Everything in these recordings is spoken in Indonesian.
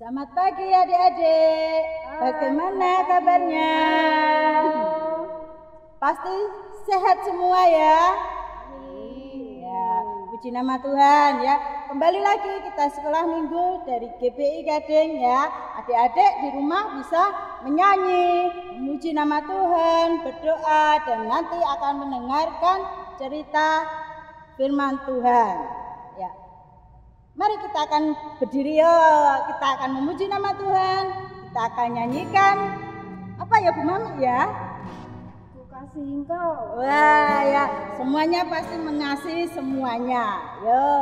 Selamat pagi adik-adik. Bagaimana kabarnya? Pasti sehat semua ya? Ya, puji nama Tuhan ya. Kembali lagi kita sekolah minggu dari GBI Gading ya. Adik-adik di rumah bisa menyanyi, memuji nama Tuhan, berdoa, dan nanti akan mendengarkan cerita firman Tuhan. Ya. Mari kita akan berdiri kita akan memuji nama Tuhan, kita akan nyanyikan apa ya Bu Mami ya? Ku kasih engkau. Wah ya, semuanya pasti mengasihi semuanya. Yo.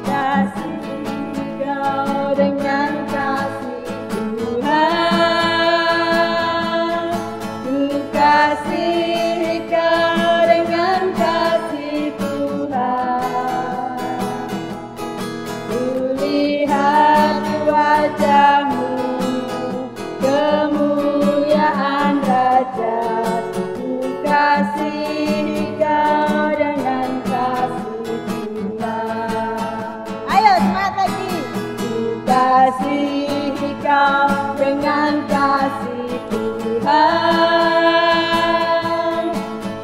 Kasih engkau dengan kasih wajahmu, kemuliaan Raja, ku kasih kau dengan kasih Tuhan. Ayo semangat lagi. Ku kasih kau dengan kasih Tuhan.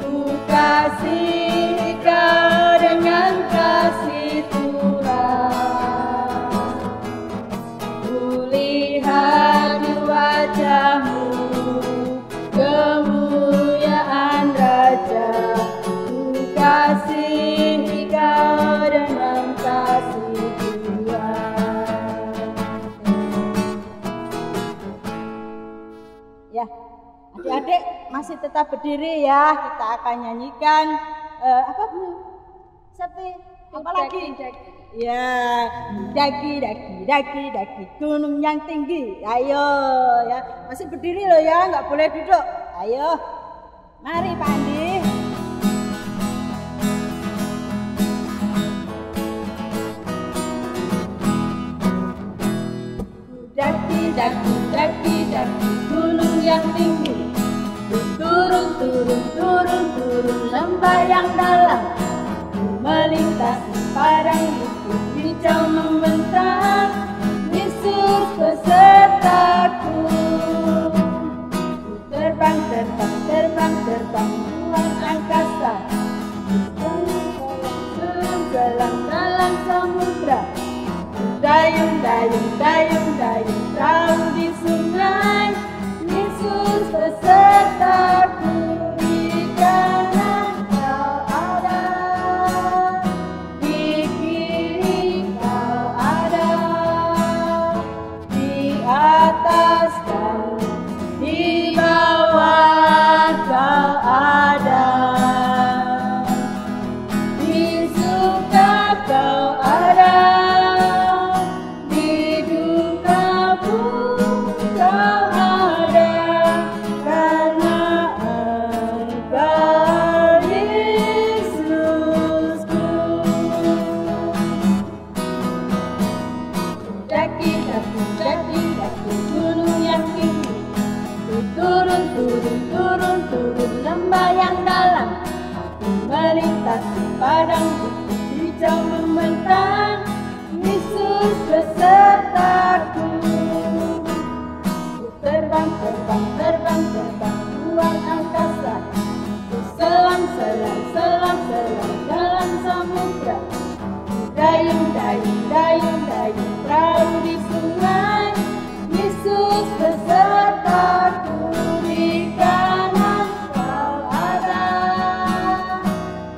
Ku kasih kau dengan kasih Tuhan. Lihat di wajahmu, kemuliaan Raja, ku kasih kau dengan kasih Tuhan. Ya, adik-adik masih tetap berdiri ya. Kita akan nyanyikan apa Bu? Apa lagi? Ya, daki gunung yang tinggi. Ayo ya, masih berdiri loh ya, nggak boleh duduk. Ayo, mari Pak Andi. Daki gunung yang tinggi. Turun lembah yang dalam. Melintasi padang bukit hijau membentang, Yesus besertaku. Terbang luar angkasa, selang dalam samudra. Dayung perahu di sungai, Yesus besertaku. Di kanan kau ada, di kiri kau ada, di atas kau, di bawah kau ada, di suka kau ada, di duka pun kau ada, karena Engkau Yesusku. Daki gunung yang tinggi, turun lembah yang dalam, melintasi padang bukit hijau membentang, Yesus besertaku. Terbang luar angkasa, selang dalam samudra. Dayung perahu di sungai, Yesus besertaku. Di kanan kau ada,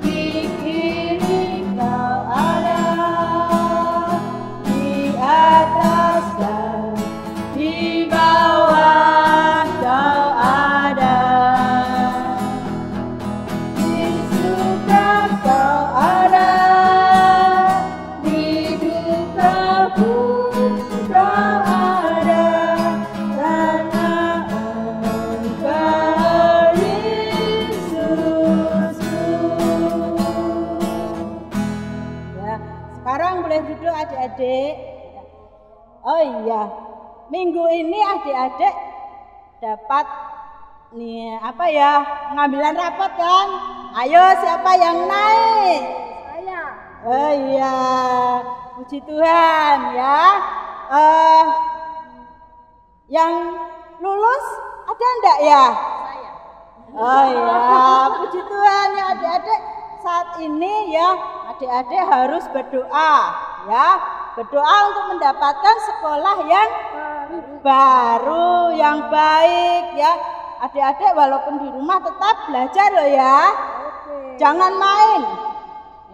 di kiri kau ada, di atas kau, di bawah kau ada, di suka kau ada, di duka pun kau ada, karena Engkau Yesusku. Ya, sekarang boleh duduk adik-adik. Oh iya, minggu ini adik-adik dapat nih apa ya, pengambilan rapot kan? Ayo siapa yang naik? Saya. Oh iya, puji Tuhan ya. Yang lulus ada enggak ya? Saya. Oh iya, puji Tuhan ya adik-adik. Saat ini ya adik-adik harus berdoa ya. Berdoa untuk mendapatkan sekolah yang baru, yang baik ya. Adik-adik walaupun di rumah tetap belajar loh ya. Jangan main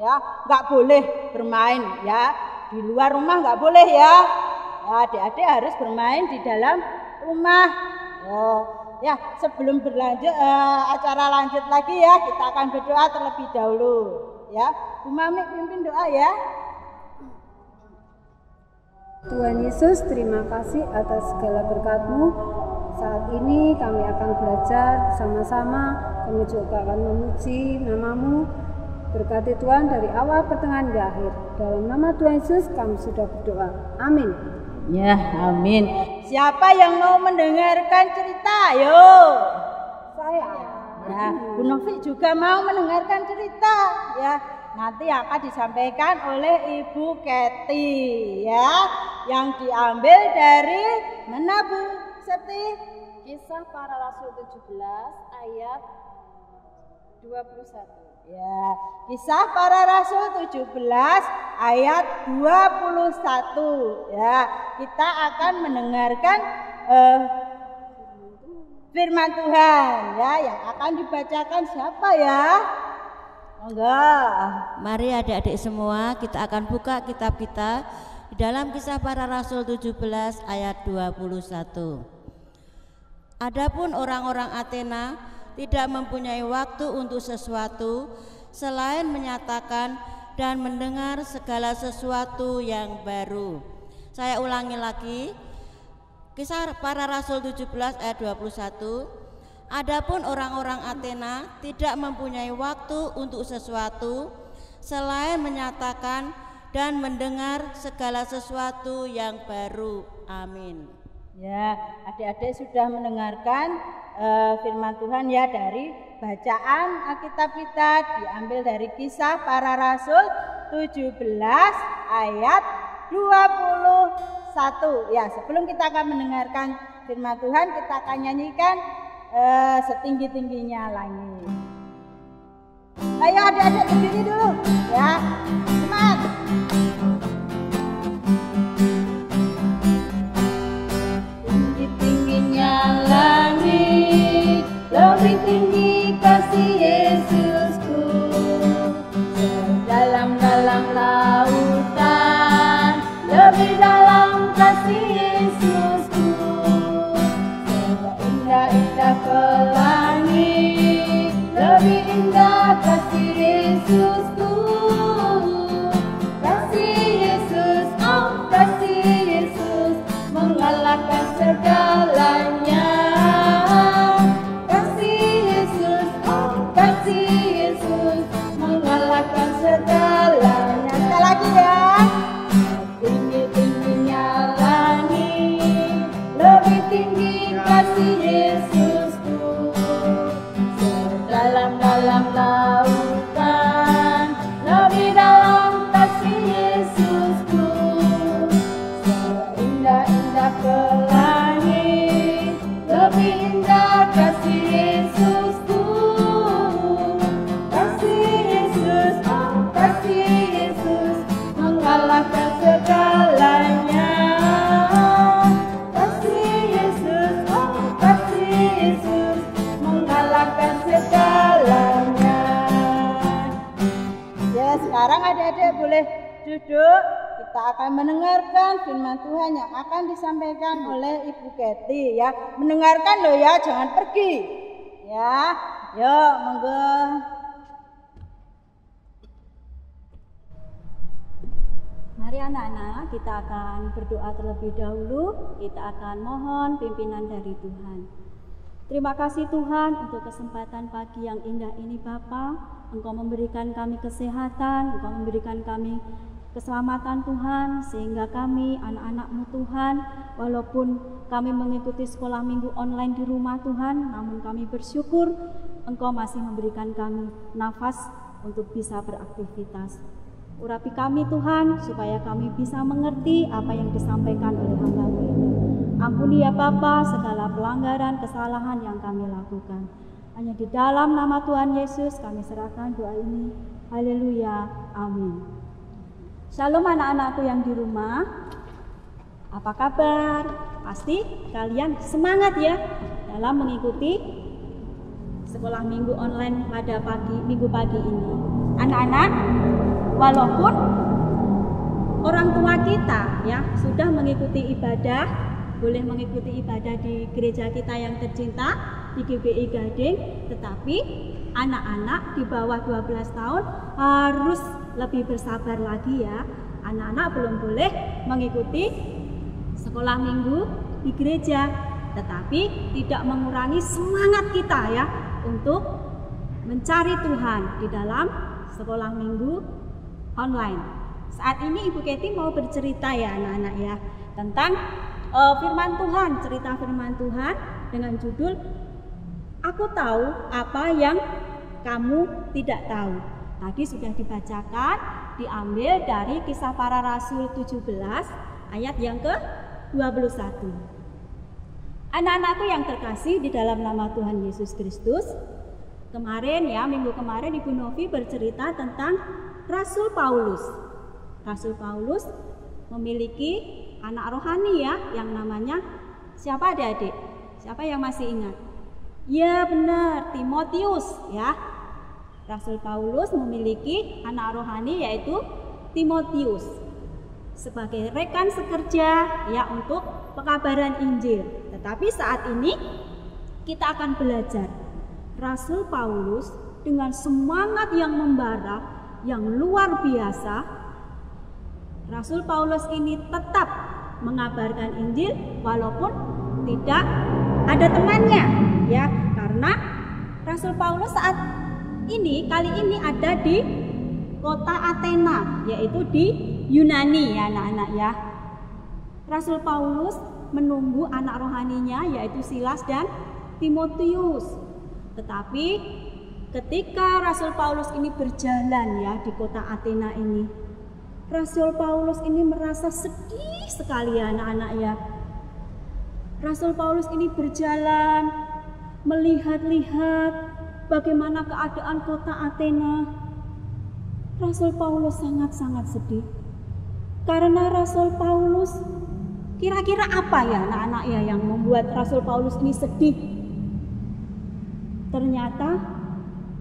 ya, nggak boleh bermain ya. Di luar rumah nggak boleh ya. Adik-adik harus bermain di dalam rumah. Ya, sebelum berlanjut acara lanjut lagi ya, kita akan berdoa terlebih dahulu ya. Bu Mami pimpin doa ya. Tuhan Yesus, terima kasih atas segala berkat-Mu. Saat ini kami akan belajar bersama-sama, kami juga akan memuji nama-Mu. Berkati Tuhan dari awal, pertengahan, hingga akhir. Dalam nama Tuhan Yesus kami sudah berdoa. Amin. Ya, amin. Siapa yang mau mendengarkan cerita? Ayo. Saya. Ya, Bu Novi juga mau mendengarkan cerita ya. Nanti akan disampaikan oleh Ibu Kety ya, yang diambil dari mana Bu Septi? Kisah Para Rasul 17 ayat 21. Ya, Kisah Para Rasul 17 ayat 21 ya. Kita akan mendengarkan firman Tuhan ya, yang akan dibacakan siapa ya? Enggak. Mari adik-adik semua kita akan buka kitab kita di dalam Kisah Para Rasul 17 ayat 21. Adapun orang-orang Athena tidak mempunyai waktu untuk sesuatu selain menyatakan dan mendengar segala sesuatu yang baru. Saya ulangi lagi, Kisah Para Rasul 17 ayat 21. Adapun orang-orang Athena tidak mempunyai waktu untuk sesuatu selain menyatakan dan mendengar segala sesuatu yang baru. Amin. Ya, adik-adik sudah mendengarkan firman Tuhan ya, dari bacaan Alkitab kita diambil dari Kisah Para Rasul 17 ayat 21 ya. Sebelum kita akan mendengarkan firman Tuhan, kita akan nyanyikan setinggi-tingginya langit. Ayo adik-adik berdiri dulu ya, semangat. Tinggi-tingginya langit, lebih tinggi kasih Yesusku. Sedalam-dalam lautan, lebih dalam kasih Yesusku. Indah ke langit, lebih indah kasih Yesusku. Kasih Yesus, oh kasih Yesus, mengalahkan segalanya. Kasih Yesus, oh kasih Yesus, mengalahkan segalanya. Sekali lagi ya. Tinggi-tingginya langit, lebih tinggi kasih Yesusku. Sedalam-dalam lautan, lebih dalam kasih Yesusku. Seindah-indah ke langit, lebih indah kasih Yesusku. Kasih Yesus, oh kasih Yesus, mengalahkan segalanya. Kasih Yesus, oh kasih Yesus, mengalahkan segalanya. Ya, sekarang adik-adik boleh duduk. Kita akan mendengarkan firman Tuhan yang akan disampaikan oleh Ibu Kety ya. Mendengarkan loh ya, jangan pergi. Ya, yuk monggo. Mari anak-anak, kita akan berdoa terlebih dahulu. Kita akan mohon pimpinan dari Tuhan. Terima kasih Tuhan untuk kesempatan pagi yang indah ini Bapa. Engkau memberikan kami kesehatan, Engkau memberikan kami keselamatan Tuhan, sehingga kami anak-anak-Mu Tuhan, walaupun kami mengikuti sekolah minggu online di rumah Tuhan, namun kami bersyukur Engkau masih memberikan kami nafas untuk bisa beraktivitas. Urapi kami Tuhan, supaya kami bisa mengerti apa yang disampaikan oleh hamba-Mu ini. Ampuni ya Bapa segala pelanggaran, kesalahan yang kami lakukan. Hanya di dalam nama Tuhan Yesus kami serahkan doa ini. Haleluya, amin. Shalom anak-anakku yang di rumah. Apa kabar? Pasti kalian semangat ya dalam mengikuti sekolah minggu online pada minggu pagi ini. Anak-anak, walaupun orang tua kita ya sudah mengikuti ibadah, boleh mengikuti ibadah di gereja kita yang tercinta di GBI Gading, tetapi anak-anak di bawah 12 tahun harus lebih bersabar lagi ya. Anak-anak belum boleh mengikuti sekolah minggu di gereja, tetapi tidak mengurangi semangat kita ya untuk mencari Tuhan di dalam sekolah minggu online. Saat ini Ibu Keti mau bercerita ya anak-anak ya tentang firman Tuhan, cerita firman Tuhan dengan judul Aku Tahu Apa Yang Kamu Tidak Tahu. Tadi sudah dibacakan, diambil dari Kisah Para Rasul 17 ayat yang ke-21. Anak-anakku yang terkasih di dalam nama Tuhan Yesus Kristus, kemarin ya, minggu kemarin Ibu Novi bercerita tentang Rasul Paulus. Rasul Paulus memiliki anak rohani ya, yang namanya siapa adik-adik? Siapa yang masih ingat? Ya benar, Timotius ya. Rasul Paulus memiliki anak rohani yaitu Timotius sebagai rekan sekerja ya untuk pekabaran Injil. Tetapi saat ini kita akan belajar Rasul Paulus dengan semangat yang membara, yang luar biasa. Rasul Paulus ini tetap mengabarkan Injil walaupun tidak ada temannya ya, karena Rasul Paulus saat ini kali ini ada di kota Athena, yaitu di Yunani ya anak-anak ya. Rasul Paulus menunggu anak rohaninya yaitu Silas dan Timotius. Tetapi ketika Rasul Paulus ini berjalan ya di kota Athena ini, Rasul Paulus ini merasa sedih sekali ya anak-anak ya. Rasul Paulus ini berjalan melihat-lihat bagaimana keadaan kota Athena. Rasul Paulus sangat-sangat sedih. Karena Rasul Paulus, kira-kira apa ya anak-anak ya yang membuat Rasul Paulus ini sedih? Ternyata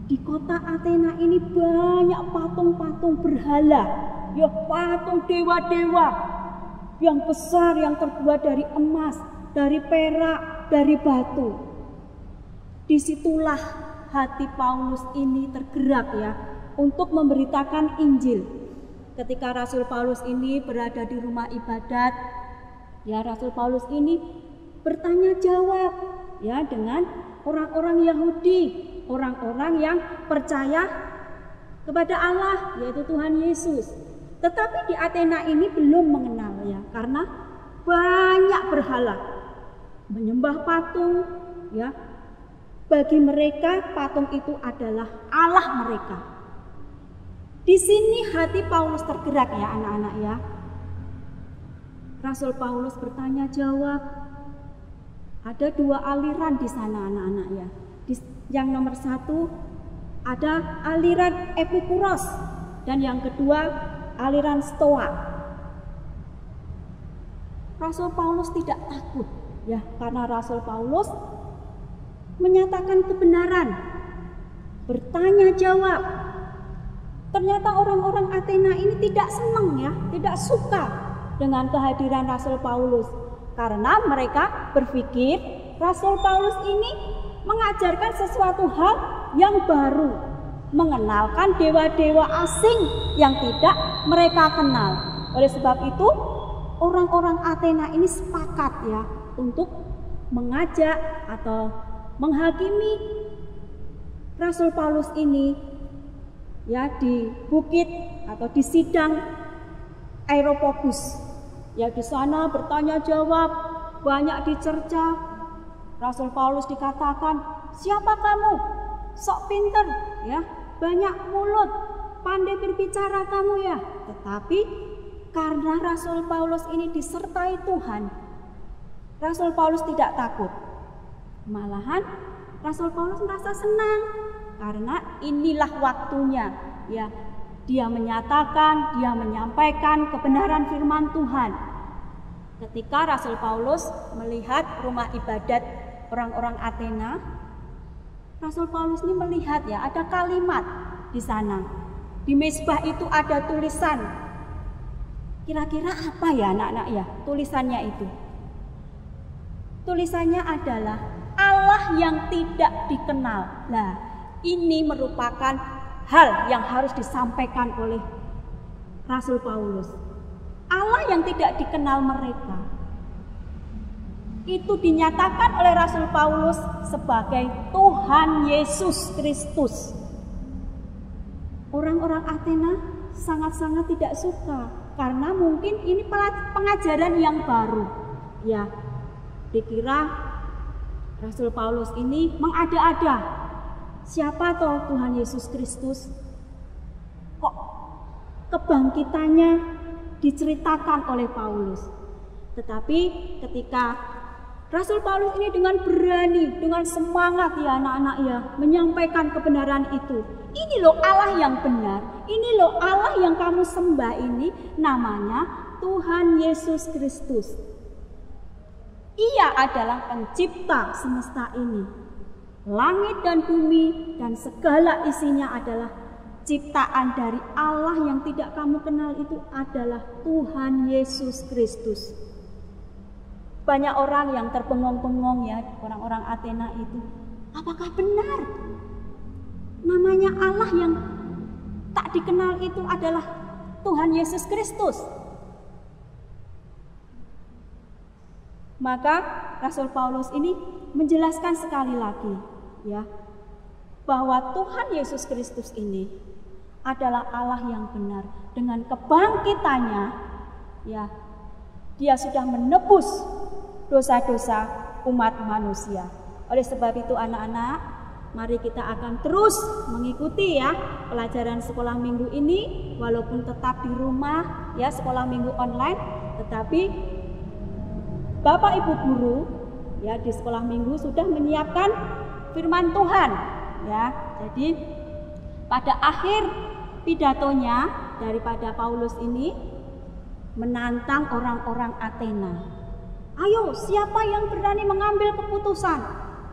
di kota Athena ini banyak patung-patung berhala, ya patung dewa-dewa yang besar yang terbuat dari emas, dari perak, dari batu. Disitulah hati Paulus ini tergerak ya untuk memberitakan Injil. Ketika Rasul Paulus ini berada di rumah ibadat, ya Rasul Paulus ini bertanya jawab ya dengan orang-orang Yahudi, orang-orang yang percaya kepada Allah yaitu Tuhan Yesus. Tetapi di Athena ini belum mengenal ya, karena banyak berhala, menyembah patung ya. Bagi mereka patung itu adalah Allah mereka. Di sini hati Paulus tergerak ya anak-anak ya. Rasul Paulus bertanya jawab. Ada dua aliran di sana anak-anak ya. Yang nomor satu ada aliran Epikuros dan yang kedua aliran Stoa. Rasul Paulus tidak takut ya, karena Rasul Paulus menyatakan kebenaran, bertanya jawab. Ternyata orang-orang Athena ini tidak senang ya, tidak suka dengan kehadiran Rasul Paulus, karena mereka berpikir Rasul Paulus ini mengajarkan sesuatu hal yang baru, mengenalkan dewa-dewa asing yang tidak mereka kenal. Oleh sebab itu orang-orang Athena ini sepakat ya untuk mengajak atau menghakimi Rasul Paulus ini ya di bukit atau di sidang Areopagus. Ya di sana bertanya jawab, banyak dicerca. Rasul Paulus dikatakan, siapa kamu? Sok pinter, ya, banyak mulut, pandai berbicara kamu ya. Tetapi karena Rasul Paulus ini disertai Tuhan, Rasul Paulus tidak takut. Malahan Rasul Paulus merasa senang karena inilah waktunya, ya. Dia menyatakan, dia menyampaikan kebenaran firman Tuhan. Ketika Rasul Paulus melihat rumah ibadat orang-orang Athena, Rasul Paulus ini melihat ya, ada kalimat di sana. Di mezbah itu ada tulisan. Kira-kira apa ya anak-anak ya tulisannya itu? Tulisannya adalah Allah yang tidak dikenal. Nah, ini merupakan hal yang harus disampaikan oleh Rasul Paulus. Allah yang tidak dikenal mereka itu dinyatakan oleh Rasul Paulus sebagai Tuhan Yesus Kristus. Orang-orang Athena sangat-sangat tidak suka karena mungkin ini pengajaran yang baru. Ya, dikira Rasul Paulus ini mengada-ada. Siapa toh Tuhan Yesus Kristus? Kok kebangkitannya diceritakan oleh Paulus? Tetapi ketika Rasul Paulus ini dengan berani, dengan semangat ya anak-anak ya, menyampaikan kebenaran itu. Ini loh Allah yang benar, ini loh Allah yang kamu sembah ini, namanya Tuhan Yesus Kristus. Ia adalah pencipta semesta ini. Langit dan bumi dan segala isinya adalah ciptaan dari Allah yang tidak kamu kenal, itu adalah Tuhan Yesus Kristus. Banyak orang yang terbengong-bengong ya, orang-orang Athena itu. Apakah benar? Namanya Allah yang tak dikenal itu adalah Tuhan Yesus Kristus. Maka Rasul Paulus ini menjelaskan sekali lagi ya, bahwa Tuhan Yesus Kristus ini adalah Allah yang benar. Dengan kebangkitannya ya, Dia sudah menebus dosa-dosa umat manusia. Oleh sebab itu anak-anak, mari kita akan terus mengikuti ya pelajaran sekolah minggu ini, walaupun tetap di rumah ya, sekolah minggu online, tetapi Bapak Ibu guru ya di sekolah minggu sudah menyiapkan firman Tuhan ya. Jadi pada akhir pidatonya daripada Paulus ini menantang orang-orang Athena. Ayo, siapa yang berani mengambil keputusan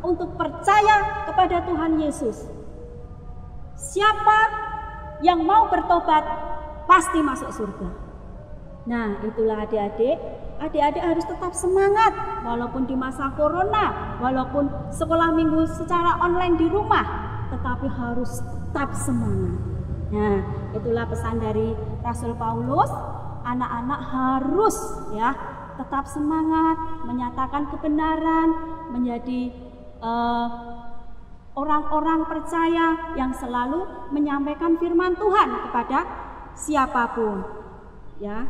untuk percaya kepada Tuhan Yesus? Siapa yang mau bertobat pasti masuk surga. Nah, itulah adik-adik. Adik-adik harus tetap semangat walaupun di masa corona, walaupun sekolah minggu secara online di rumah, tetapi harus tetap semangat. Nah, itulah pesan dari Rasul Paulus. Anak-anak harus ya tetap semangat, menyatakan kebenaran, menjadi orang-orang percaya yang selalu menyampaikan firman Tuhan kepada siapapun. Ya,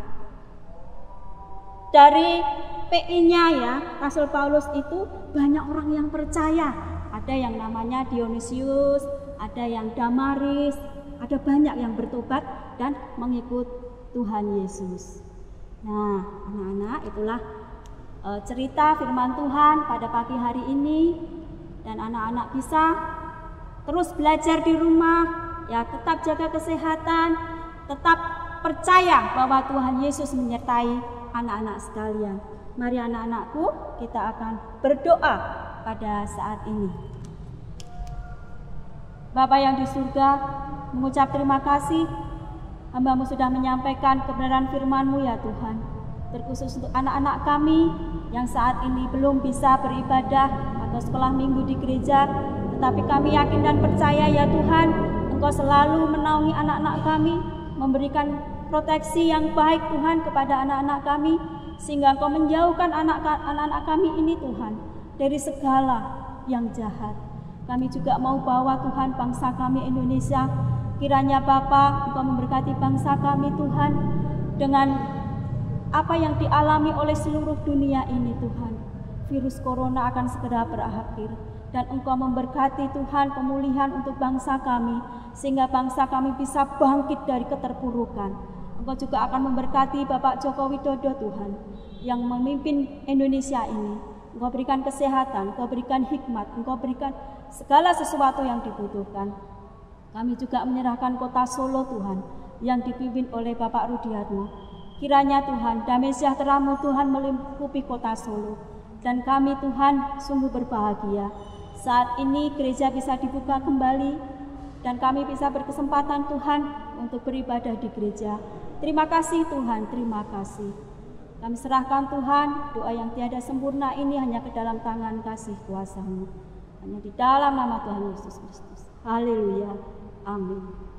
dari PI-nya ya, Rasul Paulus itu banyak orang yang percaya. Ada yang namanya Dionysius, ada yang Damaris, ada banyak yang bertobat dan mengikut Tuhan Yesus. Nah, anak-anak, itulah cerita firman Tuhan pada pagi hari ini, dan anak-anak bisa terus belajar di rumah, ya, tetap jaga kesehatan, tetap percaya bahwa Tuhan Yesus menyertai anak-anak sekalian. Mari anak-anakku, kita akan berdoa pada saat ini. Bapa yang di surga, mengucap terima kasih, hamba-Mu sudah menyampaikan kebenaran firman-Mu ya Tuhan. Terkhusus untuk anak-anak kami yang saat ini belum bisa beribadah atau sekolah minggu di gereja, tetapi kami yakin dan percaya ya Tuhan, Engkau selalu menaungi anak-anak kami, memberikan proteksi yang baik Tuhan kepada anak-anak kami, sehingga Engkau menjauhkan anak-anak kami ini Tuhan dari segala yang jahat. Kami juga mau bawa Tuhan bangsa kami Indonesia. Kiranya Bapa, Engkau memberkati bangsa kami Tuhan dengan apa yang dialami oleh seluruh dunia ini Tuhan. Virus corona akan segera berakhir, dan Engkau memberkati Tuhan pemulihan untuk bangsa kami, sehingga bangsa kami bisa bangkit dari keterpurukan. Engkau juga akan memberkati Bapak Joko Widodo Tuhan, yang memimpin Indonesia ini. Engkau berikan kesehatan, Engkau berikan hikmat, Engkau berikan segala sesuatu yang dibutuhkan. Kami juga menyerahkan kota Solo Tuhan, yang dipimpin oleh Bapak Rudiatmo. Kiranya Tuhan, damai sejahtera-Mu Tuhan melingkupi kota Solo. Dan kami Tuhan sungguh berbahagia. Saat ini gereja bisa dibuka kembali, dan kami bisa berkesempatan Tuhan untuk beribadah di gereja. Terima kasih Tuhan, terima kasih. Kami serahkan Tuhan, doa yang tiada sempurna ini hanya ke dalam tangan kasih kuasa-Mu. Hanya di dalam nama Tuhan Yesus Kristus. Haleluya. Amin.